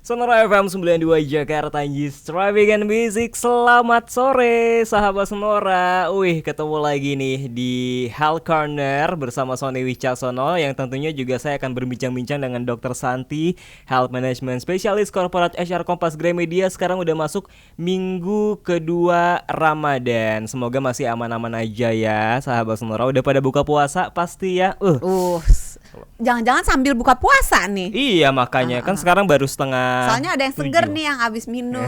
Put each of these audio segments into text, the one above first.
Sonora FM 92 Jakarta Extravagant Music. Selamat sore sahabat Sonora. Ketemu lagi nih di Health Corner bersama Sony Wicaksono, yang tentunya juga saya akan berbincang-bincang dengan Dr. Santi, Health Management Specialist Corporate HR Kompas Gramedia. Sekarang udah masuk minggu kedua Ramadan. Semoga masih aman-aman aja ya sahabat Sonora. Udah pada buka puasa pasti ya. Jangan-jangan sambil buka puasa nih. Iya makanya kan sekarang baru setengah. Soalnya ada yang seger nih yang abis minum.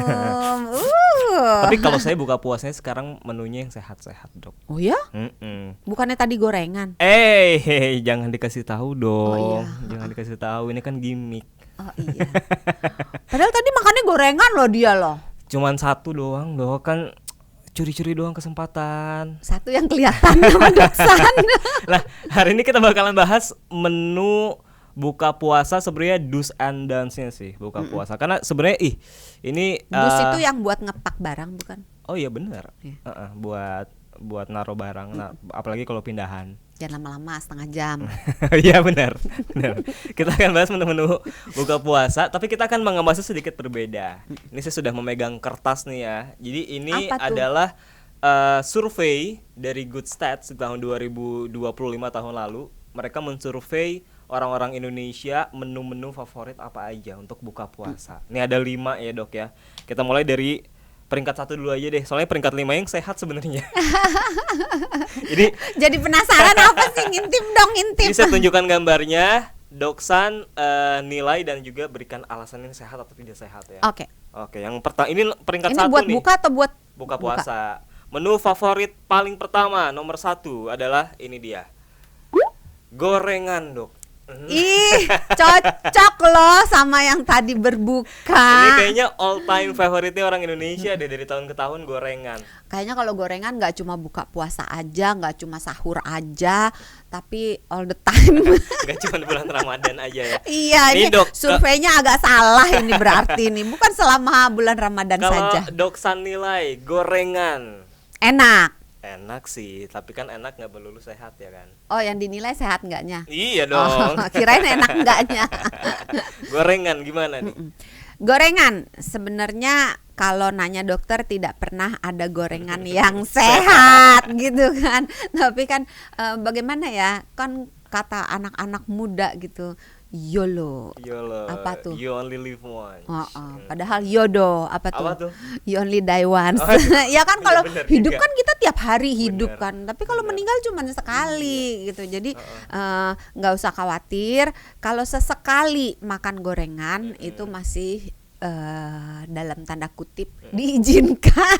Tapi kalau saya buka puasanya sekarang menunya yang sehat-sehat, Dok. Oh ya? Bukannya tadi gorengan? Jangan dikasih tahu dong. Oh, iya. Jangan dikasih tahu, ini kan gimmick. Oh iya. Padahal tadi makannya gorengan loh dia loh. Cuman satu doang, Dok. Kan curi-curi doang kesempatan. Satu yang kelihatan sama Doksan. Lah, hari ini kita bakalan bahas menu buka puasa, sebenarnya do's and don'ts-nya sih buka puasa. Karena sebenarnya ini Dus itu yang buat ngepak barang bukan? Oh iya benar. Iya. Buat naruh barang, apalagi kalau pindahan. Jangan lama-lama, setengah jam. Iya benar. Kita akan bahas menu-menu buka puasa, tapi kita akan mengemasnya sedikit berbeda. Ini saya sudah memegang kertas nih ya. Jadi ini adalah survei dari Good Stats di tahun 2025 tahun lalu. Mereka mensurvei orang-orang Indonesia menu-menu favorit apa aja untuk buka puasa. Ini ada 5 ya Dok ya. Kita mulai dari peringkat 1 dulu aja deh. Soalnya peringkat 5 yang sehat sebenarnya. Ini jadi penasaran apa sih, ngintip. Ini saya tunjukkan gambarnya. Doksan nilai dan juga berikan alasan ini sehat atau tidak sehat ya. Oke, yang pertama ini peringkat 1 nih. Ini buat buka atau buat buka puasa? Menu favorit paling pertama nomor 1 adalah ini dia. Gorengan, Dok. Ih, cocok loh sama yang tadi berbuka. Ini kayaknya all time favoritnya orang Indonesia deh, dari tahun ke tahun gorengan. Kayaknya kalau gorengan nggak cuma buka puasa aja, nggak cuma sahur aja, tapi all the time. Nggak cuma bulan Ramadan aja ya. Iya, ini Dok, surveinya agak salah ini berarti ini. Bukan selama bulan Ramadan saja. Kalau Doksan nilai gorengan enak sih, tapi kan enak nggak melulu sehat ya kan. Oh, yang dinilai sehat enggaknya? Iya dong. Kirain enak enggaknya. Gorengan gimana nih? Gorengan sebenarnya kalau nanya dokter tidak pernah ada gorengan yang sehat gitu kan. Tapi kan bagaimana ya, kan kata anak-anak muda gitu, YOLO. Apa tuh? You only live once. Padahal YODO apa tuh? You only die once. Ya kan, kalau hidup kan kita tiap hari hidup kan. Tapi kalau meninggal cuma sekali gitu. Jadi nggak usah khawatir. Kalau sesekali makan gorengan itu masih dalam tanda kutip diizinkan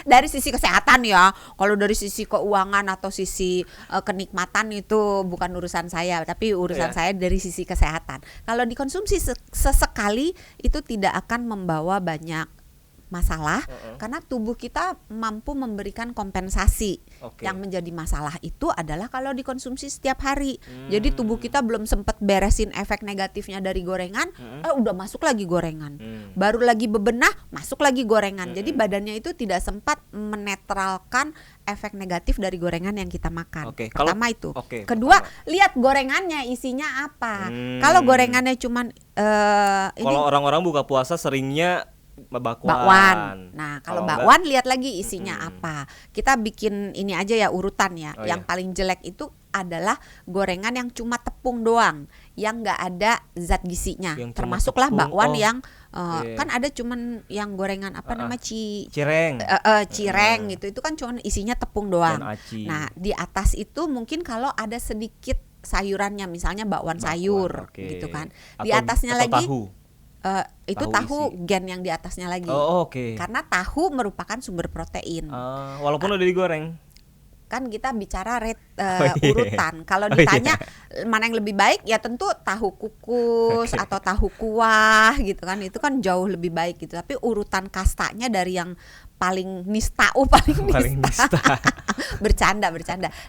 dari sisi kesehatan ya. Kalau dari sisi keuangan atau sisi kenikmatan itu bukan urusan saya, tapi urusan saya dari sisi kesehatan. Kalau dikonsumsi sesekali itu tidak akan membawa banyak masalah karena tubuh kita mampu memberikan kompensasi. Yang menjadi masalah itu adalah kalau dikonsumsi setiap hari. Jadi tubuh kita belum sempat beresin efek negatifnya dari gorengan, udah masuk lagi gorengan. Baru lagi bebenah, masuk lagi gorengan. Jadi badannya itu tidak sempat menetralkan efek negatif dari gorengan yang kita makan. Pertama itu. Kedua, lihat gorengannya isinya apa. Kalau gorengannya cuman kalau orang-orang buka puasa seringnya bakwan. Nah, kalau bakwan lihat lagi isinya apa. Kita bikin ini aja ya urutan ya. Yang paling jelek itu adalah gorengan yang cuma tepung doang, yang nggak ada zat gizinya. Termasuklah bakwan yang kan ada cuman yang gorengan apa namanya cireng gitu. Itu kan cuma isinya tepung doang. Nah, di atas itu mungkin kalau ada sedikit sayurannya, misalnya bakwan sayur gitu kan. Di atasnya lagi itu tahu gen yang di atasnya lagi. Karena tahu merupakan sumber protein. Walaupun udah digoreng. Kan kita bicara urutan. Kalau ditanya mana yang lebih baik, ya tentu tahu kukus atau tahu kuah gitu kan. Itu kan jauh lebih baik gitu. Tapi urutan kastanya dari yang paling nista. Bercanda.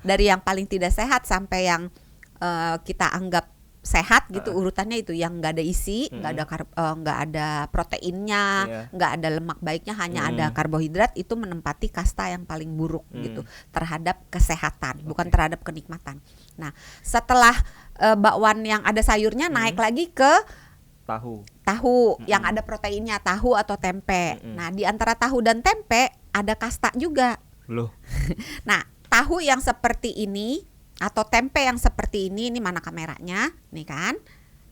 Dari yang paling tidak sehat sampai yang kita anggap sehat gitu, urutannya itu yang nggak ada isi, nggak ada proteinnya, nggak ada lemak baiknya, hanya ada karbohidrat. Itu menempati kasta yang paling buruk gitu terhadap kesehatan, bukan terhadap kenikmatan. Nah, setelah bakwan yang ada sayurnya naik lagi ke tahu yang ada proteinnya, tahu atau tempe. Nah, di antara tahu dan tempe ada kasta juga. Loh. Nah, tahu yang seperti ini atau tempe yang seperti ini mana kameranya, nih kan?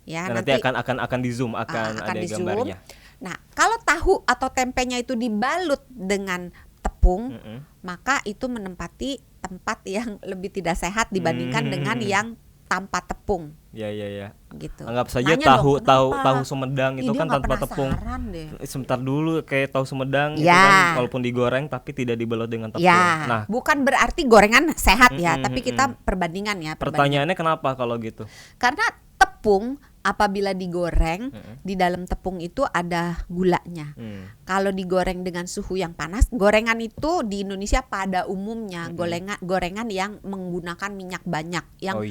Ya, nanti akan di zoom, akan ada di gambarnya. Nah, kalau tahu atau tempenya itu dibalut dengan tepung, maka itu menempati tempat yang lebih tidak sehat dibandingkan dengan yang tanpa tepung. Ya. Gitu. Anggap saja tahu Sumedang itu kan tanpa tepung. Sebentar dulu, kayak tahu Sumedang itu kan walaupun digoreng tapi tidak dibalut dengan tepung. Ya, nah, bukan berarti gorengan sehat ya, tapi kita perbandingan ya. Pertanyaannya kenapa kalau gitu? Karena tepung apabila digoreng, di dalam tepung itu ada gulanya. Kalau digoreng dengan suhu yang panas, gorengan itu di Indonesia pada umumnya gorengan yang menggunakan minyak banyak, yang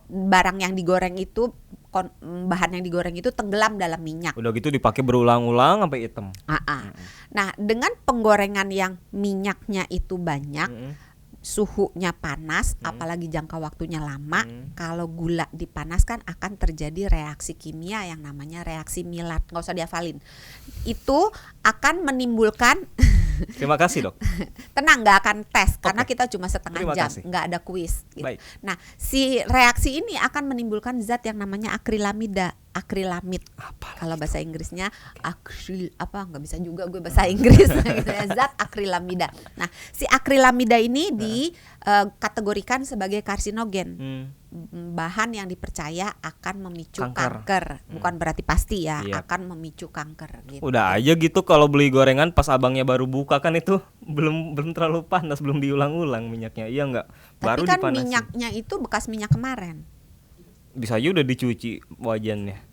barang yang digoreng itu, bahan yang digoreng itu tenggelam dalam minyak. Udah gitu dipakai berulang-ulang sampai hitam. Nah, dengan penggorengan yang minyaknya itu banyak, suhunya panas, apalagi jangka waktunya lama, kalau gula dipanaskan akan terjadi reaksi kimia yang namanya reaksi Maillard. Nggak usah dihafalin. Itu akan menimbulkan Terima kasih, Dok. Tenang, nggak akan tes karena kita cuma setengah jam, nggak ada kuis. Gitu. Nah, si reaksi ini akan menimbulkan zat yang namanya akrilamid. Kalau bahasa Inggrisnya nggak bisa juga gue bahasa Inggris. Gitu ya, zat akrilamida. Nah, si akrilamida ini dikategorikan sebagai karsinogen. Bahan yang dipercaya akan memicu kanker. Bukan berarti pasti ya, akan memicu kanker gitu. Udah aja gitu kalau beli gorengan pas abangnya baru buka kan itu belum terlalu panas, belum diulang-ulang minyaknya. Iya enggak? Baru tapi kan dipanasin. Minyaknya itu bekas minyak kemarin. Bisa aja udah dicuci wajannya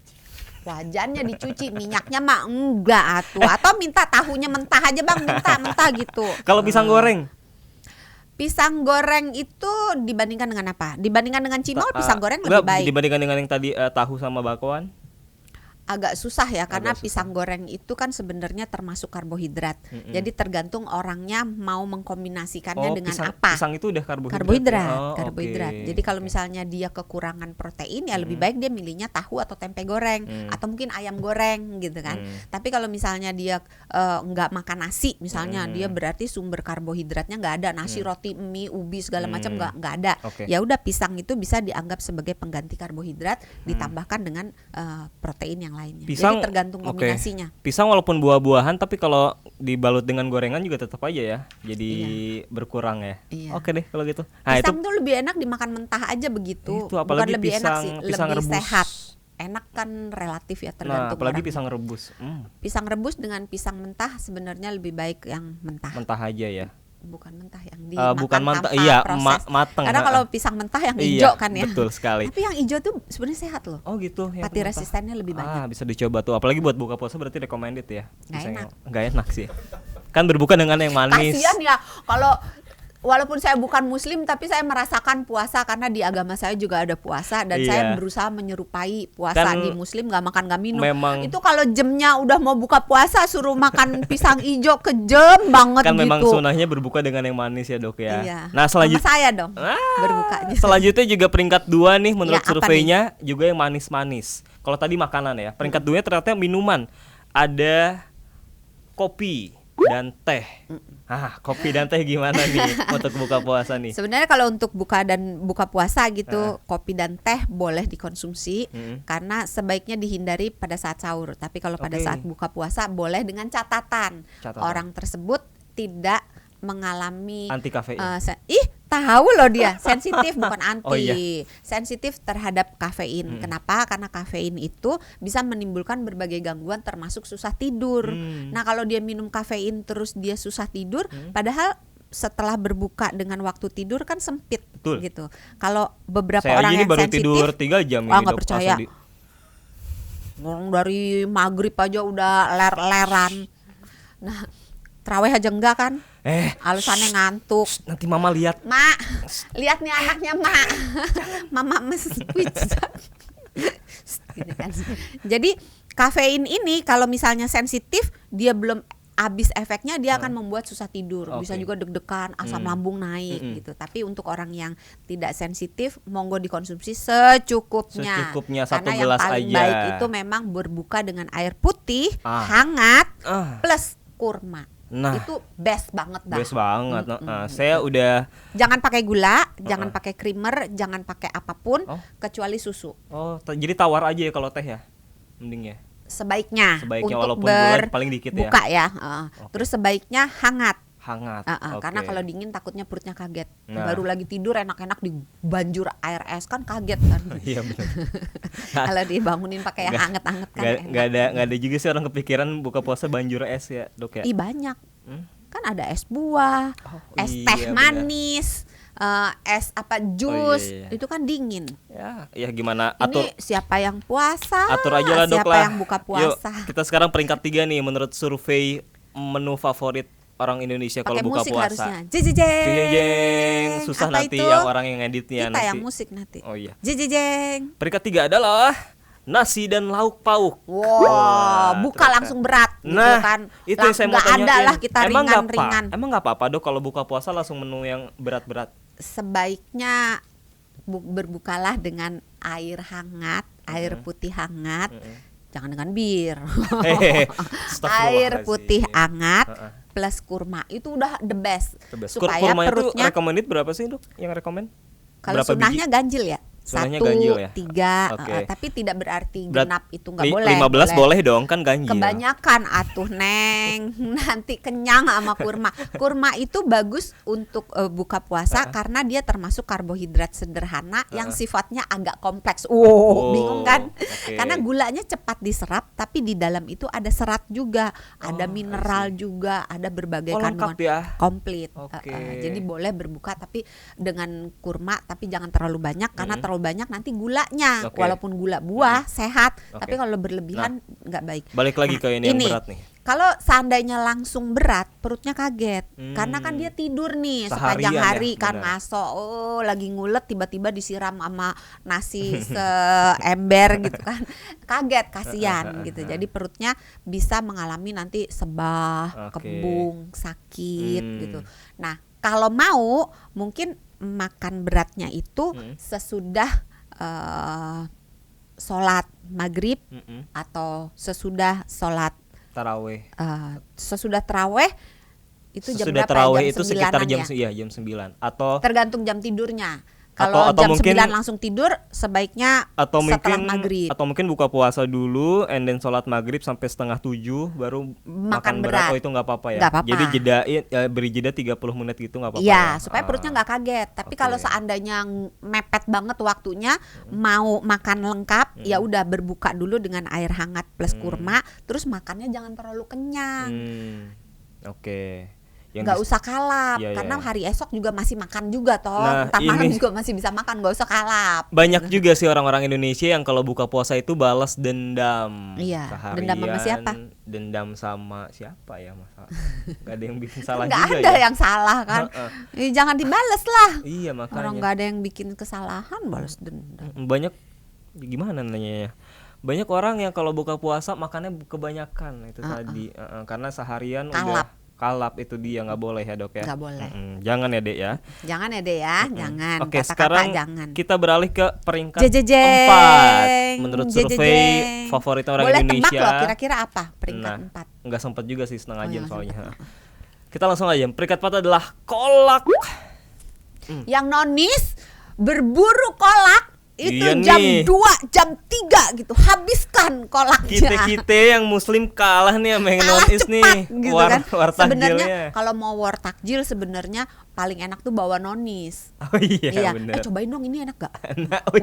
dicuci, minyaknya mah enggak atau minta tahunya mentah aja Bang, mentah gitu. Kalau pisang goreng? Pisang goreng itu dibandingkan dengan apa? Dibandingkan dengan cimol, pisang goreng lebih baik. Dibandingkan dengan yang tadi tahu sama bakwan? Agak susah ya, karena pisang goreng itu kan sebenarnya termasuk karbohidrat. Jadi tergantung orangnya mau mengkombinasikannya dengan apa. Pisang itu udah karbohidrat. Karbohidrat. Jadi kalau misalnya dia kekurangan protein ya lebih baik dia milihnya tahu atau tempe goreng atau mungkin ayam goreng gitu kan. Tapi kalau misalnya dia nggak makan nasi misalnya, dia berarti sumber karbohidratnya nggak ada. Nasi, roti, mie, ubi segala macam nggak ada. Ya udah, pisang itu bisa dianggap sebagai pengganti karbohidrat ditambahkan dengan protein yang lainnya. Pisang, jadi tergantung kombinasinya. Pisang walaupun buah-buahan tapi kalau dibalut dengan gorengan juga tetap aja ya jadi berkurang ya. Oke deh kalau gitu. Nah, pisang tuh lebih enak dimakan mentah aja begitu. Itu apalagi bukan lebih pisang, enak sih, pisang lebih rebus. Sehat. Enak kan relatif ya, tergantung. Apalagi orangnya. pisang rebus. Pisang rebus dengan pisang mentah sebenarnya lebih baik yang mentah. Mentah aja ya. Bukan mentah yang dimakan bukan mentah, proses. Matang. Karena kalau pisang mentah yang hijau kan ya. Betul sekali. Tapi yang hijau tuh sebenarnya sehat loh. Oh gitu. Pati resistennya lebih banyak. Bisa dicoba tuh. Apalagi buat buka puasa berarti recommended ya. Nggak enak sih. Kan berbuka dengan yang manis. Kasian ya kalau walaupun saya bukan muslim tapi saya merasakan puasa karena di agama saya juga ada puasa dan saya berusaha menyerupai puasa kan, di muslim nggak makan nggak minum. Itu kalau jamnya udah mau buka puasa suruh makan pisang hijau kejem banget kan gitu. Memang sunahnya berbuka dengan yang manis ya Dok ya. Iya. Nah selanjutnya saya dong berbukanya. Selanjutnya juga peringkat 2 nih menurut surveinya juga yang manis-manis. Kalau tadi makanan ya, peringkat 2 ternyata minuman. Ada kopi dan teh. Kopi dan teh gimana nih untuk buka puasa nih? Sebenarnya kalau untuk buka puasa gitu, kopi dan teh boleh dikonsumsi karena sebaiknya dihindari pada saat sahur. Tapi kalau pada saat buka puasa boleh dengan catatan. Orang tersebut tidak mengalami anti kafein. Tahu loh dia sensitif, bukan anti, sensitif terhadap kafein. Kenapa? Karena kafein itu bisa menimbulkan berbagai gangguan termasuk susah tidur. Nah kalau dia minum kafein terus dia susah tidur, padahal setelah berbuka dengan waktu tidur kan sempit. Betul. Gitu. Kalau beberapa saya orang yang baru sensitif, tidur 3 jam ini nggak percaya. Orang dari maghrib aja udah ler-leran. Nah terawih aja enggak kan? Alasannya ngantuk. Nanti mama lihat. Mak, lihat nih anaknya mak. Mama Jadi kafein ini kalau misalnya sensitif dia belum abis efeknya dia akan membuat susah tidur, bisa juga deg-degan, asam lambung naik gitu. Tapi untuk orang yang tidak sensitif, monggo dikonsumsi secukupnya. Satu karena gelas yang paling aja. baik itu memang berbuka dengan air putih hangat plus kurma. Nah, itu best banget dah. Best banget. Saya udah. Jangan pakai gula, jangan pakai creamer, jangan pakai apapun kecuali susu. Jadi tawar aja ya kalau teh ya, mending ya. Sebaiknya untuk walaupun gula paling dikit ya. Buka ya. Terus sebaiknya hangat. Okay. Karena kalau dingin takutnya perutnya kaget. Baru lagi tidur enak-enak dibanjur air es kan kaget kan. Iya benar. Kalau dibangunin pakai yang hangat-hangat kan. Nggak ada juga sih orang kepikiran buka puasa banjur es ya dok ya. Banyak. Kan ada es buah, es teh manis. Es jus itu kan dingin. Ya gimana atur? Ini siapa yang puasa? Atur aja lah dok siapa lah. yang buka puasa? Yuk, kita sekarang peringkat 3 nih menurut survei menu favorit orang Indonesia kalau buka puasa. Jeng. Susah apa nanti itu? yang orang yang editnya Kita nanti. yang musik nanti. Oh iya. Jeng. Peringkat 3 adalah nasi dan lauk pauk. Buka langsung berat gitu kan. Itu yang saya mau tanyain. Ada lah kita ringan-ringan. Emang nggak apa-apa dok kalau buka puasa langsung menu yang berat-berat? Sebaiknya berbukalah dengan air hangat, air putih hangat. Jangan dengan bir. Air putih hangat plus kurma itu udah the best. Supaya kurma perutnya. Itu recommended berapa sih dok? Yang recommend? Kalau sunahnya ganjil ya. Sunahnya 1, ganjil ya? 3, tapi tidak berarti genap itu nggak boleh. 15 boleh dong kan ganjil. Kebanyakan atuh neng, nanti kenyang sama kurma. Kurma itu bagus untuk buka puasa karena dia termasuk karbohidrat sederhana yang sifatnya agak kompleks. Bingung kan? Karena gulanya cepat diserap, tapi di dalam itu ada serat juga, ada mineral juga, ada berbagai kandungan. Komplit. Jadi boleh berbuka tapi dengan kurma, tapi jangan terlalu banyak karena terlalu banyak nanti gulanya. Walaupun gula buah sehat, tapi kalau berlebihan nggak baik. Balik lagi ke ini yang berat nih. Kalau seandainya langsung berat, perutnya kaget karena kan dia tidur nih sepanjang hari kan ngaso, lagi ngulet tiba-tiba disiram sama nasi seember gitu kan, kaget kasihan gitu. Jadi perutnya bisa mengalami nanti sebah, kembung, sakit gitu. Nah kalau mau mungkin makan beratnya itu sesudah sholat maghrib atau sesudah sholat taraweh. Sesudah taraweh itu jam sesudah berapa? Taraweh Jam itu sekitar jam ya? Jam 9 atau tergantung jam tidurnya. Kalau jam mungkin, 9 langsung tidur sebaiknya atau setelah mungkin, maghrib. Atau mungkin buka puasa dulu and then sholat maghrib sampai 6:30 baru makan berat. Itu nggak apa-apa ya? Gak apa-apa. Jadi beri jeda 30 menit gitu nggak apa-apa ya? Supaya perutnya nggak kaget. Tapi kalau seandainya mepet banget waktunya mau makan lengkap, ya udah berbuka dulu dengan air hangat plus kurma, terus makannya jangan terlalu kenyang. Nggak usah kalap, karena hari esok juga masih makan juga toh. Ntar malam juga masih bisa makan, nggak usah kalap. Banyak juga sih orang-orang Indonesia yang kalau buka puasa itu balas dendam. Iya. Seharian, dendam sama siapa? Dendam sama siapa ya masa? Gak ada yang bikin salah nggak juga ada ya. yang salah kan? Jangan dibales lah. Iya makanya. Orang nggak ada yang bikin kesalahan balas dendam. Banyak gimana nanyanya? Banyak orang yang kalau buka puasa makannya kebanyakan itu tadi, karena seharian kalap. Kalap itu dia nggak boleh ya dok ya. Nggak boleh. Jangan ya dek ya. Jangan ya dek ya. Jangan. Oke sekarang jangan. kita beralih ke peringkat 4 menurut survei favorit orang boleh Indonesia. Boleh tebak loh kira-kira apa peringkat 4. Nggak sempat juga sih setengah jam soalnya. Kita langsung aja. Peringkat 4 adalah kolak. Yang nonis berburu kolak itu iya jam nih. 2, jam 3 gitu. Habiskan kolaknya. Kita yang muslim kalah nih sama yang non-is nih. Gitu kan. Sebenarnya kalau mau war takjil sebenarnya paling enak tuh bawa nonis. Oh iya bener. Cobain dong ini enak gak?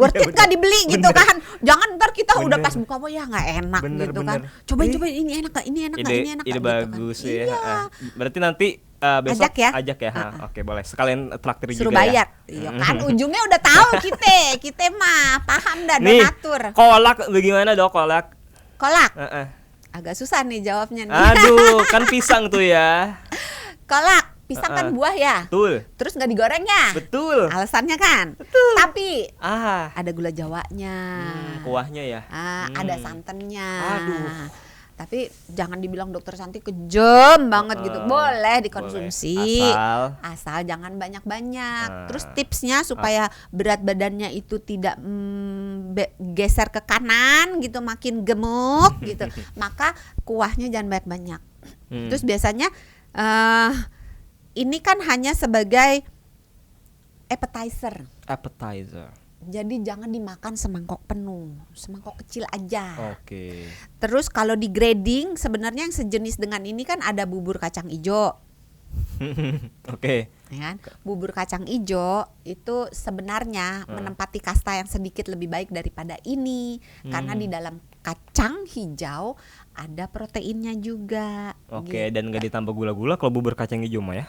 Worth it gak dibeli gitu kan. Jangan ntar kita udah pas buka ya gak enak gitu kan. Cobain ini enak gak? Ini enak gak? Ini enak gak? Ide bagus gitu kan. ya. Berarti nanti besok ajak ya. Oke boleh. Sekalian traktir suruh juga bayar. Iya kan ujungnya udah tahu kita mah paham dah donatur. Kolak bagaimana dok kolak? Kolak. Agak susah nih jawabnya nih. Aduh kan pisang tuh ya. Kolak pisang kan buah ya. Betul. Terus nggak digoreng ya. Betul. Alasannya kan. Betul. Tapi ada gula jawanya. Kuahnya ya. Ada santannya. Aduh. Tapi jangan dibilang dokter Santi kejam banget gitu. Boleh dikonsumsi. Asal jangan banyak-banyak. Terus tipsnya supaya berat badannya itu tidak geser ke kanan gitu, makin gemuk gitu. Maka kuahnya jangan banyak-banyak. Terus biasanya ini kan hanya sebagai appetizer. Jadi jangan dimakan semangkok penuh, semangkok kecil aja. Oke. Terus kalau di grading sebenarnya yang sejenis dengan ini kan ada bubur kacang ijo. Oke. Ya kan? Bubur kacang ijo itu sebenarnya menempati kasta yang sedikit lebih baik daripada ini, karena di dalam kacang hijau ada proteinnya juga. Oke, gitu. Dan nggak ditambah gula-gula kalau bubur kacang ijo mah ya?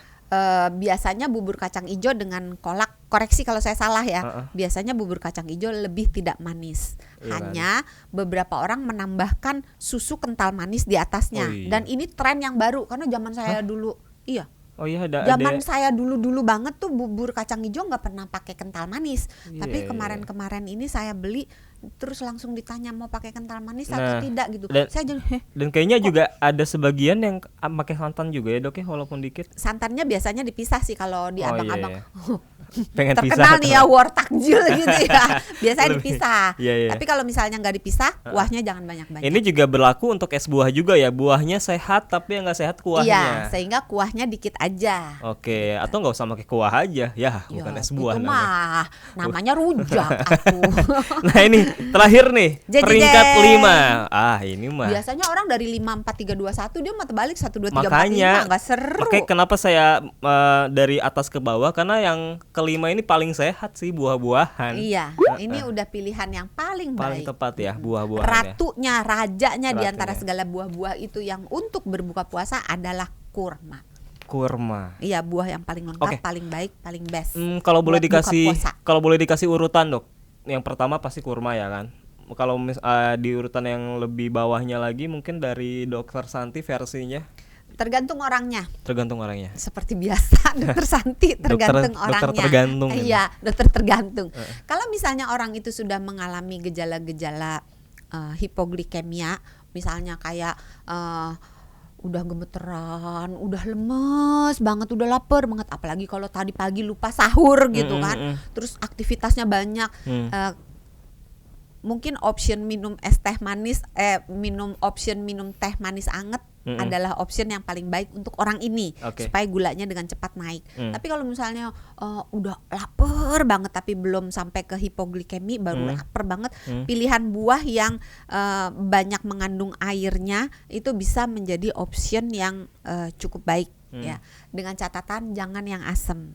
Biasanya bubur kacang ijo dengan kolak, koreksi kalau saya salah ya, biasanya bubur kacang ijo lebih tidak manis. Hanya beberapa orang menambahkan susu kental manis di atasnya. Dan ini tren yang baru karena zaman saya dulu, iya. Oh iya, zaman saya dulu banget tuh bubur kacang ijo nggak pernah pakai kental manis. Tapi kemarin ini saya beli, terus langsung ditanya mau pakai kental manis atau tidak gitu. Dan kayaknya juga ada sebagian yang pakai santan juga ya dok ya, walaupun dikit. Santannya biasanya dipisah sih kalau di abang-abang. Pengen terkenal nih ya war takjil gitu ya. Biasanya dipisah. Iya. Tapi kalau misalnya nggak dipisah, kuahnya jangan banyak-banyak. Ini juga berlaku untuk es buah juga ya. Buahnya sehat tapi yang nggak sehat kuahnya. Iya, sehingga kuahnya dikit aja. Oke, atau nggak usah pakai kuah aja. Ya, bukan es buah itu namanya rujak atuh. Nah, ini terakhir nih, peringkat 5. Ini mah. Biasanya orang dari 5 4 3 2 1 dia mah terbalik 1 2 3 4 5, enggak seru. Oke, kenapa saya dari atas ke bawah? Karena yang kelima ini paling sehat sih, buah-buahan. Iya, ini udah pilihan yang paling baik. Paling tepat ya, buah-buahan. Ratunya, rajanya di antara segala buah-buah itu yang untuk berbuka puasa adalah kurma. Iya, buah yang paling lengkap, paling baik, paling best. Kalau boleh dikasih urutan dok, yang pertama pasti kurma ya kan. Kalau di urutan yang lebih bawahnya lagi mungkin dari dokter Santi versinya. Tergantung orangnya. Seperti biasa dokter Santi tergantung orangnya. Dokter tergantung. Iya, dokter tergantung. Kalau misalnya orang itu sudah mengalami gejala-gejala hipoglikemia, misalnya kayak udah gemeteran, udah lemes banget, udah lapar banget, apalagi kalau tadi pagi lupa sahur gitu kan. Terus aktivitasnya banyak. Mungkin option minum teh manis anget adalah option yang paling baik untuk orang ini, supaya gulanya dengan cepat naik. Tapi kalau misalnya udah lapar banget tapi belum sampai ke hipoglikemi, baru lapar banget, pilihan buah yang banyak mengandung airnya itu bisa menjadi option yang cukup baik ya. Dengan catatan jangan yang asam.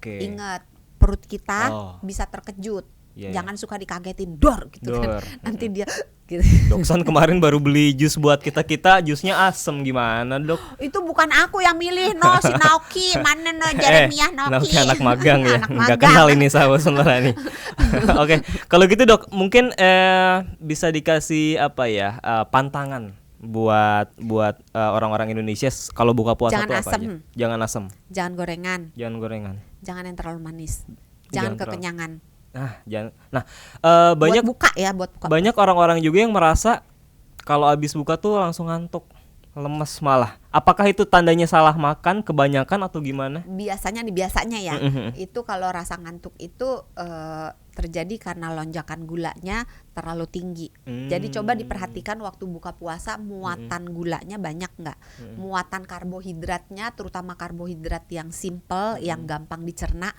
Ingat, perut kita bisa terkejut. Jangan suka dikagetin gitu kan. Nanti dia gitu. Doksan kemarin baru beli jus buat kita, jusnya asem, gimana dok? Itu bukan aku yang milih, si Naoki, mana Jeremiah Naoki. Anak magang ya, nggak kenal ini sahabat sonora nih. Oke, kalau gitu dok, mungkin bisa dikasih pantangan buat orang-orang Indonesia kalau buka puasa tuh apa aja? Jangan asam. Jangan gorengan. Jangan yang terlalu manis. Jangan kekenyangan. Banyak buat buka. Banyak orang-orang juga yang merasa kalau habis buka tuh langsung ngantuk, lemes malah. Apakah itu tandanya salah makan kebanyakan atau gimana? Biasanya ya. Itu kalau rasa ngantuk itu terjadi karena lonjakan gulanya terlalu tinggi. Jadi coba diperhatikan waktu buka puasa, muatan gulanya banyak nggak? Muatan karbohidratnya, terutama karbohidrat yang simple, yang gampang dicerna,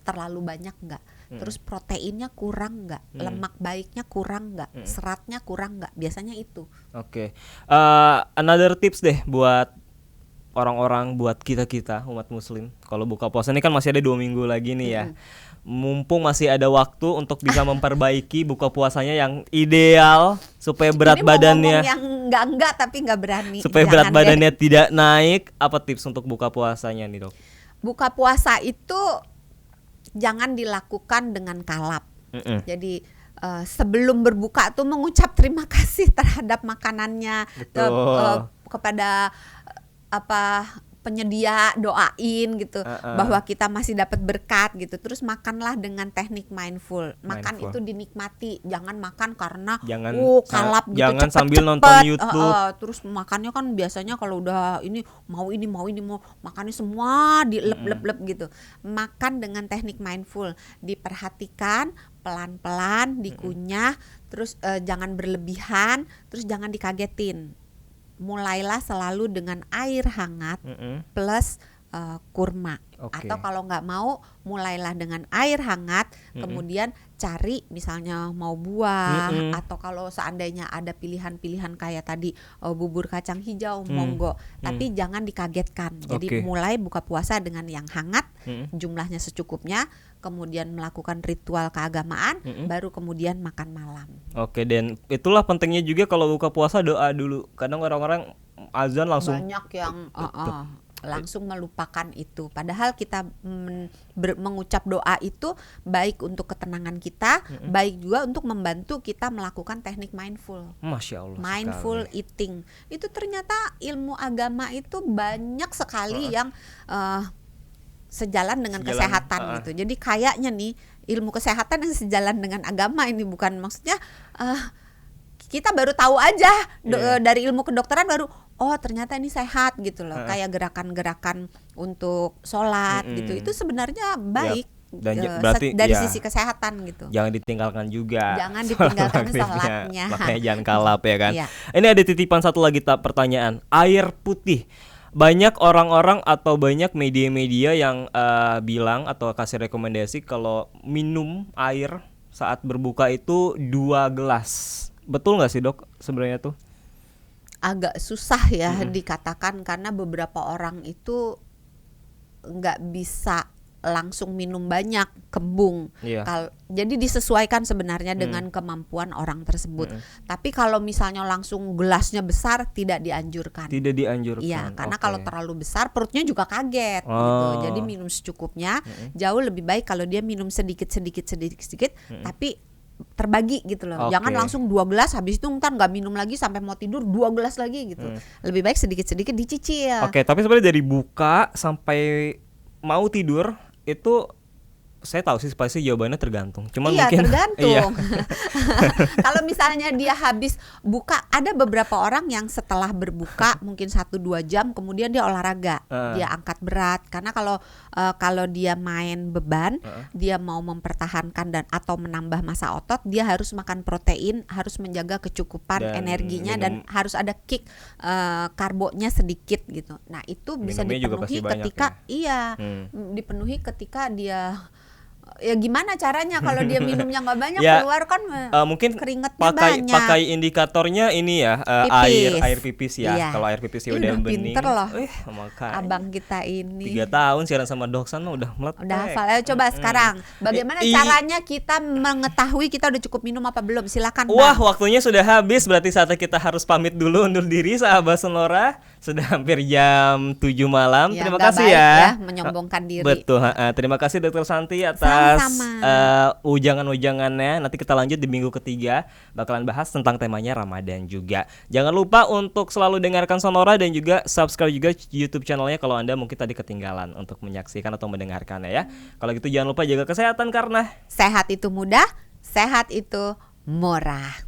terlalu banyak nggak? Terus proteinnya kurang nggak? Lemak baiknya kurang nggak? Seratnya kurang nggak? Biasanya itu. Another tips deh buat orang-orang, buat kita umat muslim. Kalau buka puasa ini kan masih ada 2 minggu lagi nih ya. Mumpung masih ada waktu untuk bisa memperbaiki buka puasanya yang ideal supaya berat badannya yang enggak tapi nggak berani. Supaya berat badannya tidak naik. Apa tips untuk buka puasanya nih dok? Buka puasa itu jangan dilakukan dengan kalap. Jadi sebelum berbuka tuh mengucap terima kasih terhadap makanannya, kepada penyedia doain gitu bahwa kita masih dapat berkat gitu. Terus makanlah dengan teknik mindful. Makan itu dinikmati, jangan makan karena kalap gitu, jangan sambil nonton YouTube. Terus makannya kan biasanya kalau udah ini mau makannya semua dilep-lep gitu. Makan dengan teknik mindful, diperhatikan pelan-pelan, dikunyah, terus jangan berlebihan, terus jangan dikagetin. Mulailah selalu dengan air hangat plus kurma. Atau kalau nggak mau, mulailah dengan air hangat, kemudian cari misalnya mau buah, atau kalau seandainya ada pilihan-pilihan kayak tadi bubur kacang hijau, monggo. Tapi jangan dikagetkan. Jadi mulai buka puasa dengan yang hangat, jumlahnya secukupnya, kemudian melakukan ritual keagamaan, baru kemudian makan malam. Dan itulah pentingnya juga kalau buka puasa doa dulu. Kadang orang-orang azan langsung banyak yang langsung melupakan itu. Padahal kita mengucap doa itu baik untuk ketenangan kita, baik juga untuk membantu kita melakukan teknik mindful. Masya Allah. Mindful sekali. Eating. Itu ternyata ilmu agama itu banyak sekali yang sejalan dengan kesehatan gitu. Jadi kayaknya nih ilmu kesehatan yang sejalan dengan agama ini, bukan maksudnya kita baru tahu aja dari ilmu kedokteran baru ternyata ini sehat gitu loh. Kayak gerakan-gerakan untuk sholat gitu, itu sebenarnya baik. Dan berarti dari sisi kesehatan gitu. Jangan ditinggalkan juga. Jangan ditinggalkan sholatnya. Makanya jangan kalap ya kan. Ini ada titipan satu lagi pertanyaan. Air putih. Banyak orang-orang atau banyak media-media yang bilang atau kasih rekomendasi kalau minum air saat berbuka itu 2 gelas. Betul nggak sih dok sebenarnya tuh? Agak susah ya dikatakan, karena beberapa orang itu nggak bisa langsung minum banyak, kembung. Jadi disesuaikan sebenarnya dengan kemampuan orang tersebut. Tapi kalau misalnya langsung gelasnya besar, tidak dianjurkan. Tidak dianjurkan. Iya, karena kalau terlalu besar perutnya juga kaget gitu. Jadi minum secukupnya. Jauh lebih baik kalau dia minum sedikit, tapi terbagi gitu loh. Jangan langsung 2 gelas, habis itu ntar nggak minum lagi sampai mau tidur 2 gelas lagi gitu. Lebih baik sedikit-sedikit dicicil. Tapi sebenarnya dari buka sampai mau tidur itu saya tahu sih pasti jawabannya tergantung. Cuman mungkin tergantung. Kalau misalnya dia habis buka, ada beberapa orang yang setelah berbuka mungkin 1-2 jam kemudian dia olahraga, dia angkat berat. Karena kalau dia main beban, dia mau mempertahankan dan atau menambah massa otot, dia harus makan protein, harus menjaga kecukupan energinya dan harus ada kick karbonya sedikit gitu. Nah, itu bisa dipenuhi ketika dipenuhi ketika dia gimana caranya kalau dia minumnya nggak banyak, keluar kan mungkin keringetnya banyak. Pakai indikatornya ini ya, air pipis ya. Kalau air pipisnya udah bening. Pinter loh. Makanya. Abang kita ini 3 tahun siaran sama Doksan udah meletek. Udah hafal. Ayo coba sekarang. Bagaimana caranya kita mengetahui kita udah cukup minum apa belum? Silakan. Waktunya sudah habis, berarti saatnya kita harus pamit dulu, undur diri sahabat Sonora. Sudah hampir jam 7 malam. Terima kasih ya. Menyombongkan diri. Betul. Terima kasih Dr. Santi atas ujangan-ujangannya. Nanti kita lanjut di minggu ketiga, bakalan bahas tentang temanya Ramadan juga. Jangan lupa untuk selalu dengarkan Sonora dan juga subscribe juga YouTube channelnya kalau Anda mungkin tadi ketinggalan untuk menyaksikan atau mendengarkannya ya. Kalau gitu jangan lupa jaga kesehatan, karena sehat itu mudah, sehat itu murah.